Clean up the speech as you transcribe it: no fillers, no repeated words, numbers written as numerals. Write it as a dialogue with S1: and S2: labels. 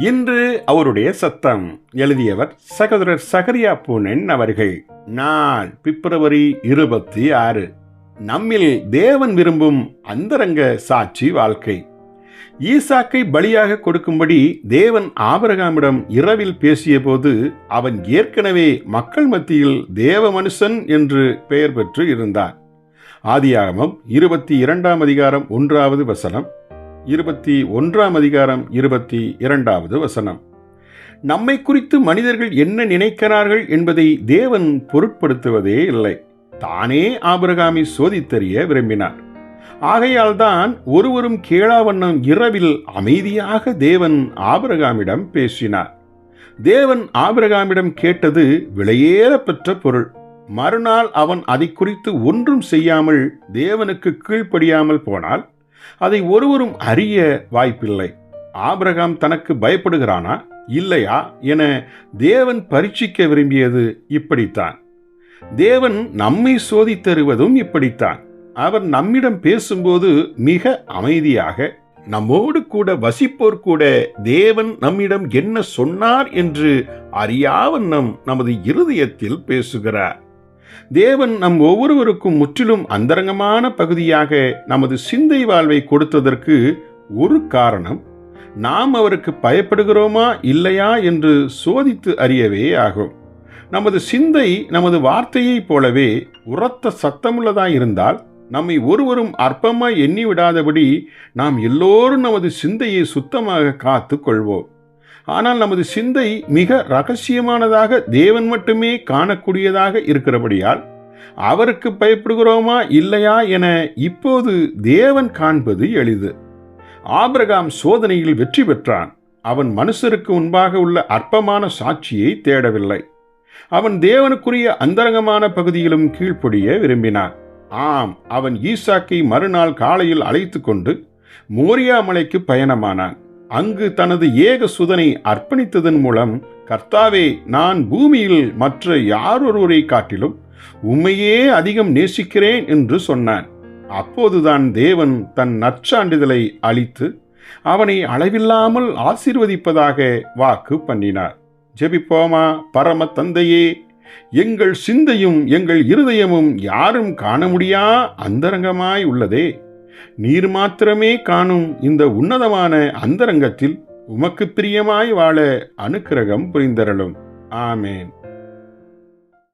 S1: இன்று அவருடைய சத்தம். எழுதியவர் சகோதரர் சகரியா பூனன் அவர்கள். நாள் பிப்ரவரி 26. நம்மில் தேவன் விரும்பும் அந்தரங்க சாட்சி வாழ்க்கை. ஈசாக்கை பலியாக கொடுக்கும்படி தேவன் ஆபிரகாமிடம் இரவில் பேசிய போது அவன் ஏற்கனவே மக்கள் மத்தியில் தேவ மனுஷன் என்று பெயர் பெற்று இருந்தார். ஆதியாகமம் 22 அதிகாரம் 1 வசனம், 21 அதிகாரம் 22 வசனம். நம்மை குறித்து மனிதர்கள் என்ன நினைக்கிறார்கள் என்பதை தேவன் பொருட்படுத்துவதே இல்லை. தானே ஆபிரகாமை சோதித்தறிய விரும்பினார். ஆகையால் தான் ஒருவரும் கேளாவண்ணம் இரவில் அமைதியாக தேவன் ஆபிரகாமிடம் பேசினார். தேவன் ஆபிரகாமிடம் கேட்டது விலையேறப்பெற்ற பொருள். மறுநாள் அவன் அதை குறித்து ஒன்றும் செய்யாமல் தேவனுக்கு கீழ்ப்படியாமல் போனால் அதை ஒருவரும் அறிய வாய்ப்பில்லை. ஆபிரகாம் தனக்கு பயப்படுகிறானா இல்லையா என தேவன் பரீட்சிக்க விரும்பியது இப்படித்தான். தேவன் நம்மை சோதித்தருவதும் இப்படித்தான். அவர் நம்மிடம் பேசும்போது மிக அமைதியாக, நம்மோடு கூட வசிப்போர் கூட தேவன் நம்மிடம் என்ன சொன்னார் என்று அறியாவண்ணம் நமது இருதயத்தில் பேசுகிறார். தேவன் நம் ஒவ்வொருவருக்கும் முற்றிலும் அந்தரங்கமான பகுதியாக நமது சிந்தை வாழ்வை கொடுத்ததற்கு ஒரு காரணம், நாம் அவருக்கு பயப்படுகிறோமா இல்லையா என்று சோதித்து அறியவே ஆகும். நமது சிந்தை நமது வார்த்தையைப் போலவே உரத்த சத்தமுள்ளதாயிருந்தால் நம்மை ஒருவரும் அற்பமாய் எண்ணிவிடாதபடி நாம் எல்லோரும் நமது சிந்தையை சுத்தமாக காத்து கொள்வோம். ஆனால் நமது சிந்தை மிக இரகசியமானதாக தேவன் மட்டுமே காணக்கூடியதாக இருக்கிறபடியால் அவருக்கு பயப்படுகிறோமா இல்லையா என இப்போது தேவன் காண்பது எளிது. ஆபிரகாம் சோதனையில் வெற்றி பெற்றான். அவன் மனுஷருக்கு முன்பாக உள்ள அற்பமான சாட்சியை தேடவில்லை. அவன் தேவனுக்குரிய அந்தரங்கமான பகுதியிலும் கீழ்ப்படிய விரும்பினான். ஆம், அவன் ஈசாக்கை மறுநாள் காலையில் அழைத்து கொண்டு மோரியா மலைக்கு பயணமானான். அங்கு தனது ஏக சுதனை அர்ப்பணித்ததன் மூலம், கர்த்தாவே, நான் பூமியில் மற்ற யாரொருவரை காட்டிலும் உம்மையே அதிகம் நேசிக்கிறேன் என்று சொன்னான். அப்போதுதான் தேவன் தன் நற்சான்றிதழை அளித்து அவனை அளவில்லாமல் ஆசீர்வதிப்பதாக வாக்கு பண்ணினார். ஜெபிப்போமா. பரம தந்தையே, எங்கள் சிந்தையும் எங்கள் இருதயமும் யாரும் காண முடியா அந்தரங்கமாய் உள்ளதே. நீர் மாத்திரமே காணும் இந்த உன்னதமான அந்தரங்கத்தில் உமக்கு பிரியமாய் வாழ அனுக்கிரகம் புரிந்தருளும். ஆமேன்.